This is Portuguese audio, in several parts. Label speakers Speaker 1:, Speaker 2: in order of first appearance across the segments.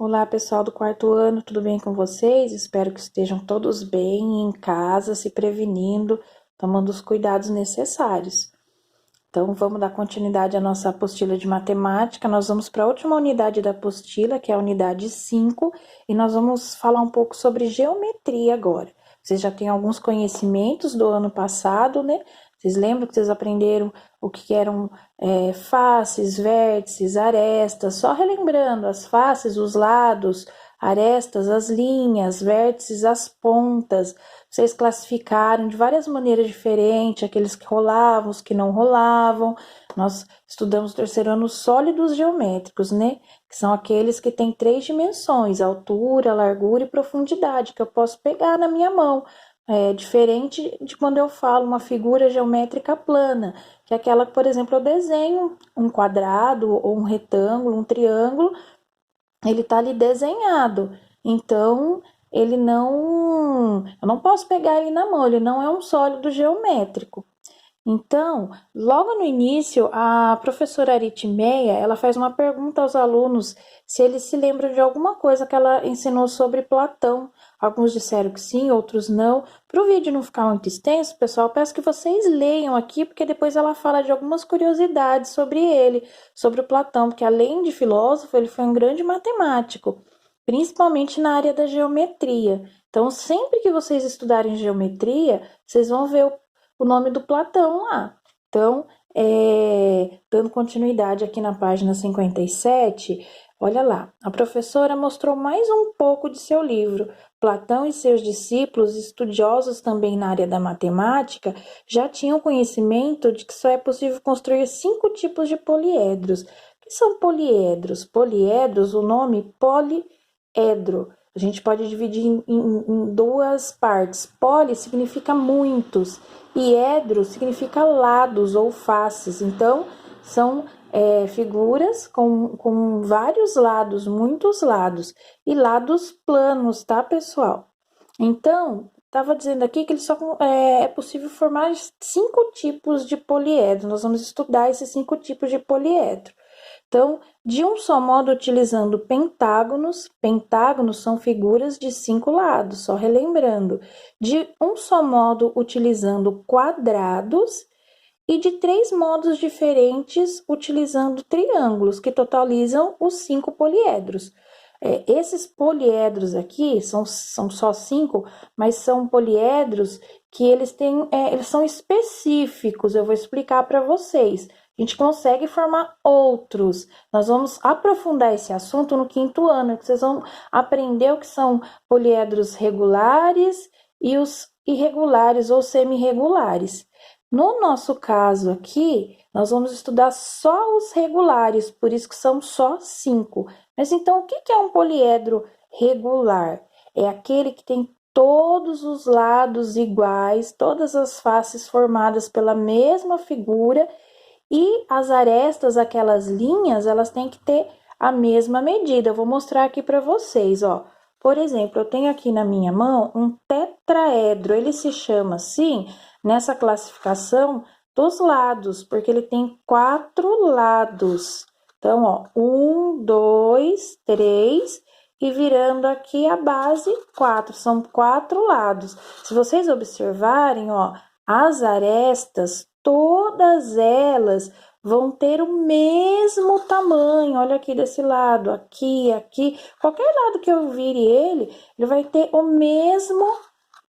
Speaker 1: Olá, pessoal do quarto ano, tudo bem com vocês? Espero que estejam todos bem em casa, se prevenindo, tomando os cuidados necessários. Então, vamos dar continuidade à nossa apostila de matemática. Nós vamos para a última unidade da apostila, que é a unidade 5, e nós vamos falar um pouco sobre geometria agora. Vocês já têm alguns conhecimentos do ano passado, né? Vocês lembram que vocês aprenderam o que eram faces, vértices, arestas? Só relembrando, as faces, os lados, arestas, as linhas, vértices, as pontas. Vocês classificaram de várias maneiras diferentes, aqueles que rolavam, os que não rolavam. Nós estudamos terceiro ano sólidos geométricos, né? Que são aqueles que têm 3 dimensões, altura, largura e profundidade, que eu posso pegar na minha mão. É diferente de quando eu falo uma figura geométrica plana, que é aquela que, por exemplo, eu desenho um quadrado ou um retângulo, um triângulo, ele tá ali desenhado. Então, eu não posso pegar ele na mão, ele não é um sólido geométrico. Então, logo no início, a professora Aritmeia, ela faz uma pergunta aos alunos se eles se lembram de alguma coisa que ela ensinou sobre Platão. Alguns disseram que sim, outros não. Para o vídeo não ficar muito extenso, pessoal, peço que vocês leiam aqui, porque depois ela fala de algumas curiosidades sobre ele, sobre o Platão, porque além de filósofo, ele foi um grande matemático, principalmente na área da geometria. Então, sempre que vocês estudarem geometria, vocês vão ver o nome do Platão lá. Então, dando continuidade aqui na página 57, olha lá, a professora mostrou mais um pouco de seu livro. Platão e seus discípulos, estudiosos também na área da matemática, já tinham conhecimento de que só é possível construir 5 tipos de poliedros. O que são poliedros? Poliedros, o nome poliedro. A gente pode dividir em duas partes. Poli significa muitos e edro significa lados ou faces. Então, são figuras com vários lados, muitos lados, e lados planos, tá, pessoal? Então, estava dizendo aqui que ele só é possível formar 5 tipos de poliedro. Nós vamos estudar esses 5 tipos de poliedro. Então, de um só modo, utilizando pentágonos. Pentágonos são figuras de 5 lados, só relembrando. De um só modo, utilizando quadrados. E de 3 modos diferentes, utilizando triângulos, que totalizam os 5 poliedros. Esses poliedros aqui são só 5, mas são poliedros que eles são específicos. Eu vou explicar para vocês. A gente consegue formar outros. Nós vamos aprofundar esse assunto no quinto ano, que vocês vão aprender o que são poliedros regulares e os irregulares ou semi-regulares. No nosso caso aqui, nós vamos estudar só os regulares, por isso que são só 5. Mas então, o que é um poliedro regular? É aquele que tem todos os lados iguais, todas as faces formadas pela mesma figura e as arestas, aquelas linhas, elas têm que ter a mesma medida. Eu vou mostrar aqui para vocês, ó. Por exemplo, eu tenho aqui na minha mão um tetraedro. Ele se chama assim nessa classificação dos lados, porque ele tem 4 lados. Então, ó, 1, 2, 3 e virando aqui a base 4. São 4 lados. Se vocês observarem, ó, as arestas, todas elas vão ter o mesmo tamanho. Olha aqui desse lado, aqui, aqui. Qualquer lado que eu vire ele vai ter o mesmo.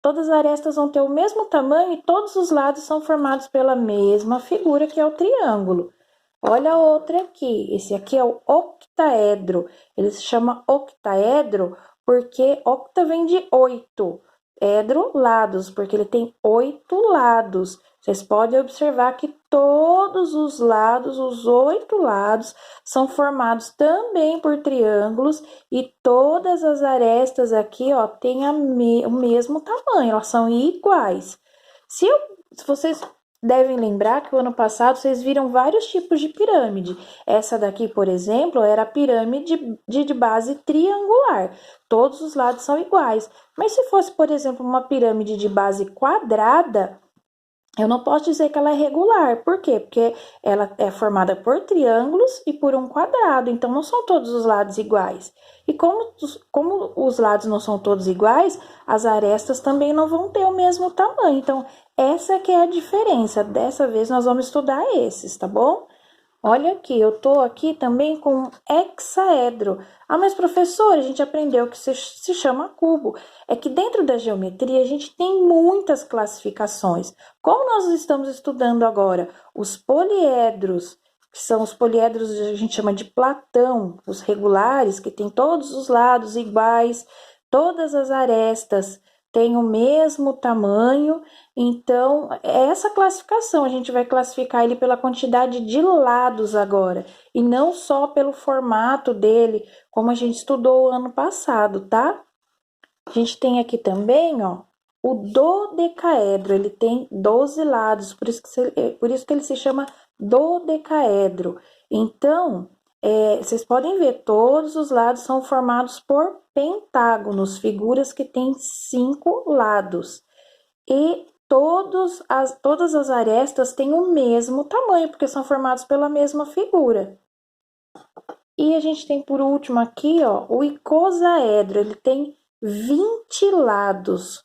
Speaker 1: Todas as arestas vão ter o mesmo tamanho e todos os lados são formados pela mesma figura, que é o triângulo. Olha a outra aqui. Esse aqui é o octaedro. Ele se chama octaedro porque octa vem de 8. Edro, lados, porque ele tem 8 lados. Vocês podem observar que todos os lados, os 8 lados, são formados também por triângulos e todas as arestas aqui, ó, têm o mesmo tamanho, elas são iguais. Se vocês devem lembrar que o ano passado vocês viram vários tipos de pirâmide. Essa daqui, por exemplo, era a pirâmide de base triangular. Todos os lados são iguais. Mas se fosse, por exemplo, uma pirâmide de base quadrada, Eu não posso dizer que ela é regular. Por quê? Porque ela é formada por triângulos e por um quadrado. Então, não são todos os lados iguais. E como os lados não são todos iguais, as arestas também não vão ter o mesmo tamanho. Então, essa que é a diferença. Dessa vez, nós vamos estudar esses, tá bom? Olha aqui, eu tô aqui também com hexaedro. Ah, mas professor, a gente aprendeu que se chama cubo. É que dentro da geometria a gente tem muitas classificações. Como nós estamos estudando agora os poliedros, que são os poliedros que a gente chama de Platão, os regulares, que tem todos os lados iguais, todas as arestas têm o mesmo tamanho. Então, essa classificação, a gente vai classificar ele pela quantidade de lados agora, e não só pelo formato dele, como a gente estudou ano passado, tá? A gente tem aqui também, ó, o dodecaedro, ele tem 12 lados, por isso que ele se chama dodecaedro. Então, vocês podem ver, todos os lados são formados por pentágonos, figuras que têm 5 lados. E todas as arestas têm o mesmo tamanho, porque são formados pela mesma figura. E a gente tem por último aqui, ó, o icosaedro, ele tem 20 lados.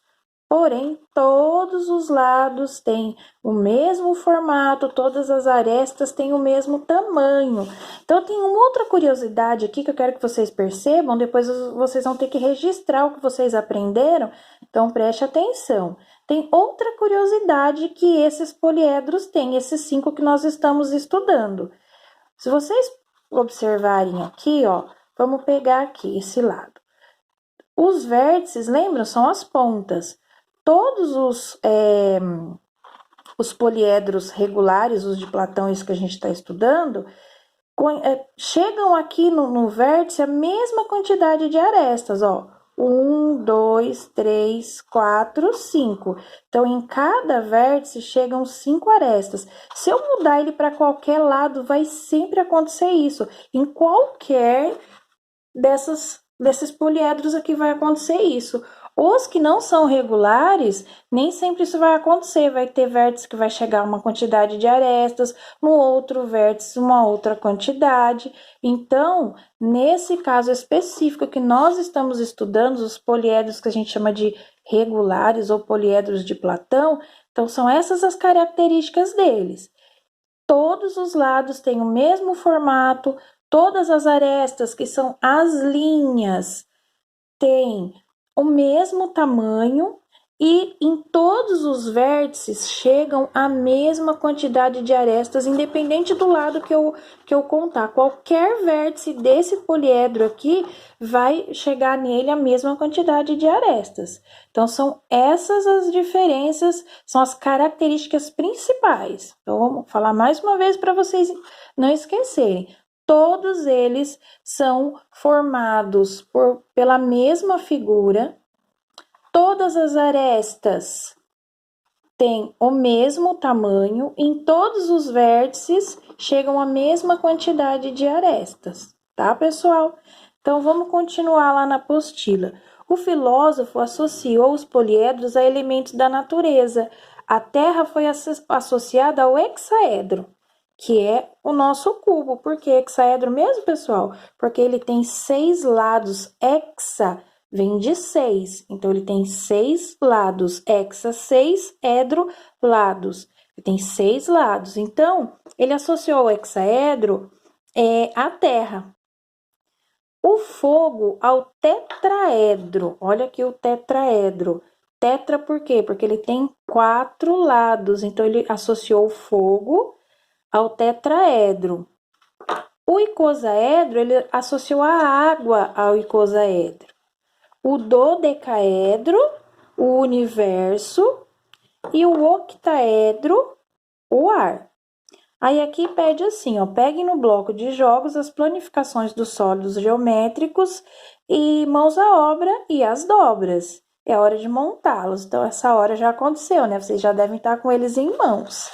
Speaker 1: Porém, todos os lados têm o mesmo formato, todas as arestas têm o mesmo tamanho. Então, tem uma outra curiosidade aqui que eu quero que vocês percebam, depois vocês vão ter que registrar o que vocês aprenderam, então preste atenção. Tem outra curiosidade que esses poliedros têm, esses 5 que nós estamos estudando. Se vocês observarem aqui, ó, vamos pegar aqui esse lado. Os vértices, lembram? São as pontas. Todos os poliedros regulares, os de Platão, isso que a gente está estudando, chegam aqui no vértice a mesma quantidade de arestas, ó. 1, 2, 3, 4, 5. Então, em cada vértice chegam 5 arestas. Se eu mudar ele para qualquer lado, vai sempre acontecer isso. Em qualquer desses poliedros aqui vai acontecer isso. Os que não são regulares, nem sempre isso vai acontecer. Vai ter vértice que vai chegar a uma quantidade de arestas, no outro vértice uma outra quantidade. Então, nesse caso específico que nós estamos estudando, os poliedros que a gente chama de regulares ou poliedros de Platão, então são essas as características deles. Todos os lados têm o mesmo formato, todas as arestas, que são as linhas, têm o mesmo tamanho e em todos os vértices chegam a mesma quantidade de arestas, independente do lado que eu contar. Qualquer vértice desse poliedro aqui vai chegar nele a mesma quantidade de arestas. Então, são essas as diferenças, são as características principais. Então, vamos falar mais uma vez para vocês não esquecerem. Todos eles são formados pela mesma figura, todas as arestas têm o mesmo tamanho, em todos os vértices chegam a mesma quantidade de arestas, tá, pessoal? Então, vamos continuar lá na apostila. O filósofo associou os poliedros a elementos da natureza. A Terra foi associada ao hexaedro, que é o nosso cubo. Por que hexaedro mesmo, pessoal? Porque ele tem 6 lados. Hexa vem de 6. Então, ele tem 6 lados. Hexa, 6, edro, lados. Ele tem 6 lados. Então, ele associou o hexaedro à Terra. O fogo ao tetraedro. Olha aqui o tetraedro. Tetra por quê? Porque ele tem 4 lados. Então, ele associou o fogo ao tetraedro. O icosaedro, ele associou a água ao icosaedro. O dodecaedro, o universo, e o octaedro, o ar. Aí aqui pede assim, ó, peguem no bloco de jogos as planificações dos sólidos geométricos e mãos à obra e as dobras. É hora de montá-los. Então, essa hora já aconteceu, né? Vocês já devem estar com eles em mãos.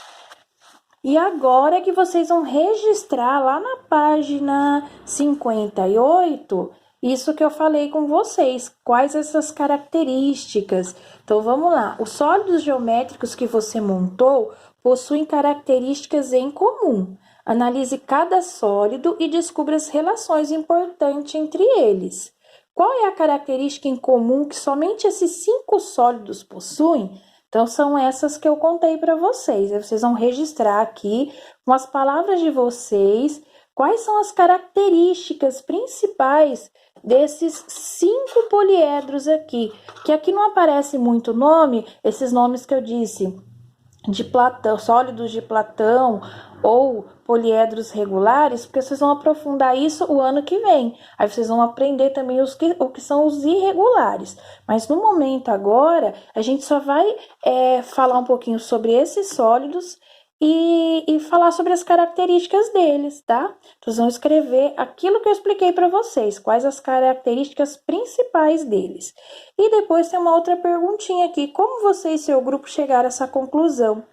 Speaker 1: E agora que vocês vão registrar lá na página 58, isso que eu falei com vocês, quais essas características. Então vamos lá, os sólidos geométricos que você montou possuem características em comum. Analise cada sólido e descubra as relações importantes entre eles. Qual é a característica em comum que somente esses 5 sólidos possuem? Então, são essas que eu contei para vocês. Aí vocês vão registrar aqui, com as palavras de vocês, quais são as características principais desses 5 poliedros aqui. Que aqui não aparece muito nome, esses nomes que eu disse, de Platão, sólidos de Platão ou poliedros regulares, porque vocês vão aprofundar isso o ano que vem. Aí vocês vão aprender também o que são os irregulares. Mas no momento agora, a gente só vai falar um pouquinho sobre esses sólidos e falar sobre as características deles, tá? Vocês vão escrever aquilo que eu expliquei para vocês, quais as características principais deles. E depois tem uma outra perguntinha aqui, como você e seu grupo chegaram a essa conclusão?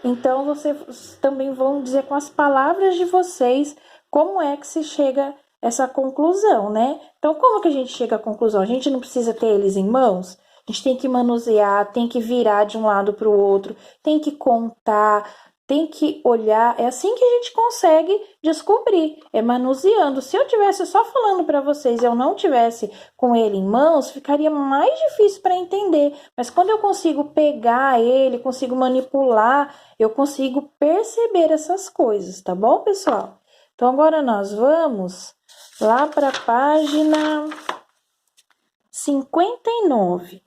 Speaker 1: Então, vocês também vão dizer com as palavras de vocês como é que se chega a essa conclusão, né? Então, como que a gente chega à conclusão? A gente não precisa ter eles em mãos? A gente tem que manusear, tem que virar de um lado para o outro, tem que contar, tem que olhar. É assim que a gente consegue descobrir, é manuseando. Se eu tivesse só falando para vocês e eu não tivesse com ele em mãos, ficaria mais difícil para entender. Mas quando eu consigo pegar ele, consigo manipular, eu consigo perceber essas coisas, tá bom, pessoal? Então, agora nós vamos lá para a página 59.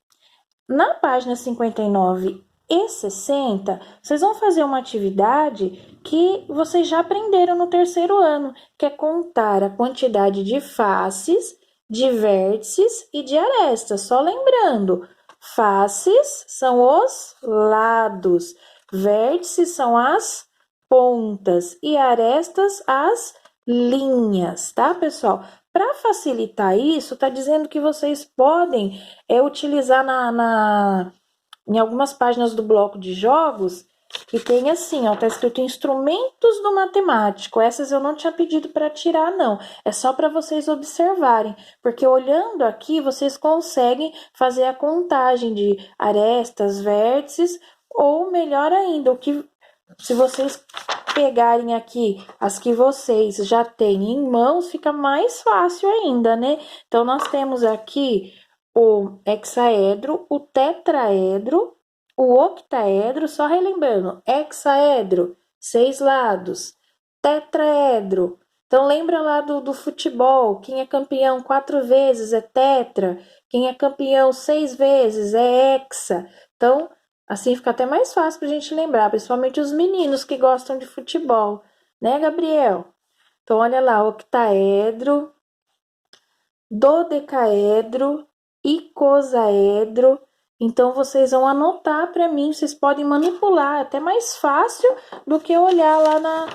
Speaker 1: Na página 59 e 60, vocês vão fazer uma atividade que vocês já aprenderam no terceiro ano, que é contar a quantidade de faces, de vértices e de arestas. Só lembrando, faces são os lados, vértices são as pontas e arestas as linhas, tá, pessoal? Para facilitar isso, tá dizendo que vocês podem utilizar em algumas páginas do bloco de jogos, que tem assim, ó, tá escrito instrumentos do matemático. Essas eu não tinha pedido para tirar, não. É só para vocês observarem, porque olhando aqui, vocês conseguem fazer a contagem de arestas, vértices, ou melhor ainda, se vocês pegarem aqui as que vocês já têm em mãos, fica mais fácil ainda, né? Então, nós temos aqui o hexaedro, o tetraedro, o octaedro, só relembrando, hexaedro, 6 lados, tetraedro. Então, lembra lá do futebol, quem é campeão 4 vezes é tetra, quem é campeão 6 vezes é hexa. Então, assim fica até mais fácil pra gente lembrar, principalmente os meninos que gostam de futebol, né, Gabriel? Então, olha lá, octaedro, dodecaedro, icosaedro. Então, vocês vão anotar para mim, vocês podem manipular, até mais fácil do que olhar lá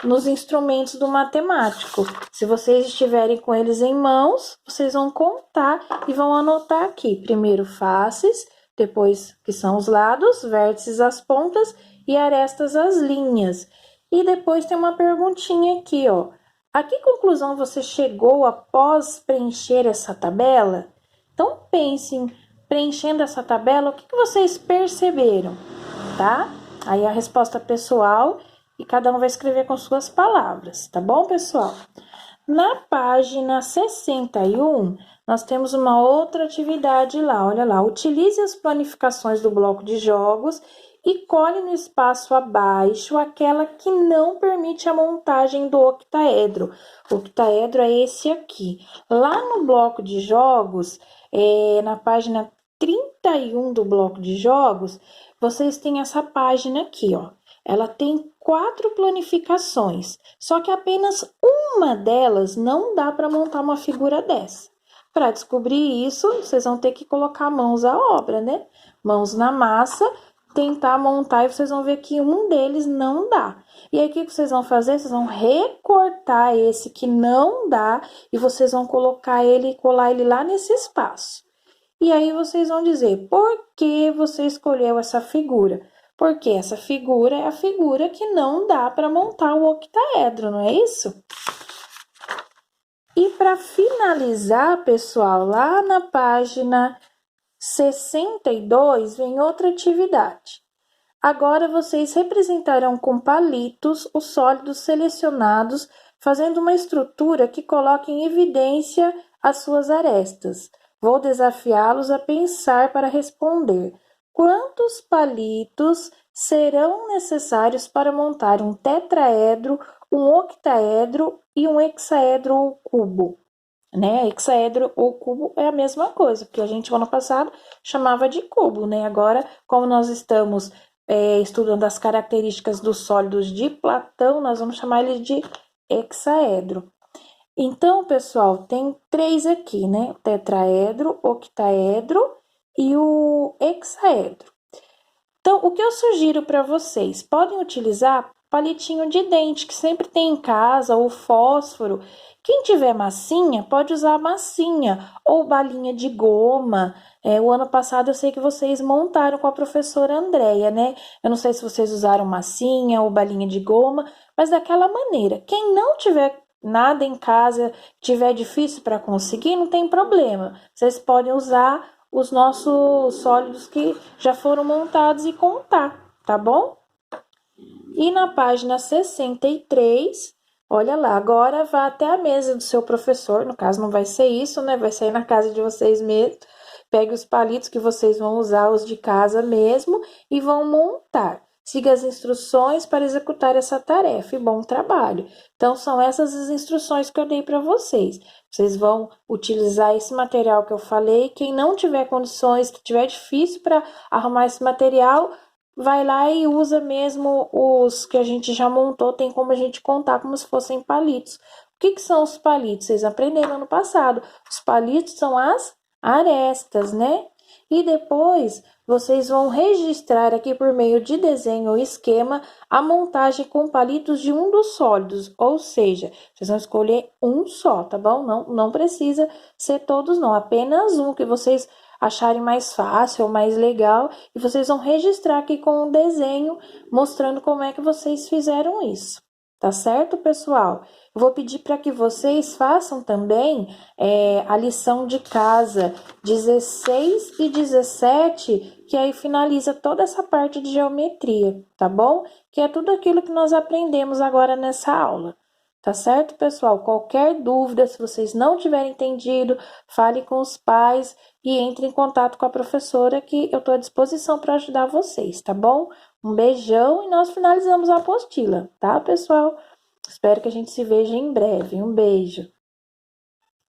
Speaker 1: nos instrumentos do matemático. Se vocês estiverem com eles em mãos, vocês vão contar e vão anotar aqui. Primeiro faces, depois que são os lados, vértices as pontas e arestas as linhas. E depois tem uma perguntinha aqui, ó. A que conclusão você chegou após preencher essa tabela? Então, pensem, preenchendo essa tabela, o que vocês perceberam, tá? Aí a resposta pessoal e cada um vai escrever com suas palavras, tá bom, pessoal? Na página 61, nós temos uma outra atividade lá, olha lá. Utilize as planificações do bloco de jogos e colhe no espaço abaixo aquela que não permite a montagem do octaedro. O octaedro é esse aqui. Lá no bloco de jogos, na página 31 do bloco de jogos, vocês têm essa página aqui, ó. Ela tem 4 planificações, só que apenas uma delas não dá para montar uma figura dessa. Para descobrir isso, vocês vão ter que colocar mãos à obra, né? Mãos na massa, tentar montar e vocês vão ver que um deles não dá. E aí, o que vocês vão fazer? Vocês vão recortar esse que não dá e vocês vão colocar ele e colar ele lá nesse espaço. E aí, vocês vão dizer por que você escolheu essa figura. Porque essa figura é a figura que não dá para montar o octaedro, não é isso? E para finalizar, pessoal, lá na página 62 vem outra atividade. Agora vocês representarão com palitos os sólidos selecionados, fazendo uma estrutura que coloque em evidência as suas arestas. Vou desafiá-los a pensar para responder. Quantos palitos serão necessários para montar um tetraedro, um octaedro e um hexaedro ou cubo? Né? Hexaedro ou cubo é a mesma coisa, porque a gente, ano passado, chamava de cubo, né? Agora, como nós estamos estudando as características dos sólidos de Platão, nós vamos chamar eles de hexaedro. Então, pessoal, tem 3 aqui, né? O tetraedro, octaedro e o hexaedro. Então, o que eu sugiro para vocês? Podem utilizar palitinho de dente, que sempre tem em casa, ou fósforo. Quem tiver massinha, pode usar massinha ou balinha de goma. O ano passado eu sei que vocês montaram com a professora Andréia, né? Eu não sei se vocês usaram massinha ou balinha de goma, mas daquela maneira. Quem não tiver nada em casa, tiver difícil para conseguir, não tem problema. Vocês podem usar os nossos sólidos que já foram montados e contar, tá bom? E na página 63, olha lá, agora vá até a mesa do seu professor, no caso não vai ser isso, né? Vai ser na casa de vocês mesmos. Pegue os palitos que vocês vão usar, os de casa mesmo, e vão montar. Siga as instruções para executar essa tarefa e bom trabalho. Então, são essas as instruções que eu dei para vocês. Vocês vão utilizar esse material que eu falei. Quem não tiver condições, que tiver difícil para arrumar esse material, vai lá e usa mesmo os que a gente já montou. Tem como a gente contar como se fossem palitos. O que são os palitos? Vocês aprenderam no passado. Os palitos são as arestas, né? E depois vocês vão registrar aqui por meio de desenho ou esquema a montagem com palitos de um dos sólidos, ou seja, vocês vão escolher um só, tá bom? Não precisa ser todos não, apenas um que vocês acharem mais fácil ou mais legal, e vocês vão registrar aqui com um desenho mostrando como é que vocês fizeram isso. Tá certo, pessoal? Eu vou pedir para que vocês façam também a lição de casa 16 e 17, que aí finaliza toda essa parte de geometria, tá bom? Que é tudo aquilo que nós aprendemos agora nessa aula. Tá certo, pessoal? Qualquer dúvida, se vocês não tiverem entendido, fale com os pais e entre em contato com a professora, que eu estou à disposição para ajudar vocês, tá bom? Um beijão e nós finalizamos a apostila, tá, pessoal? Espero que a gente se veja em breve. Um beijo.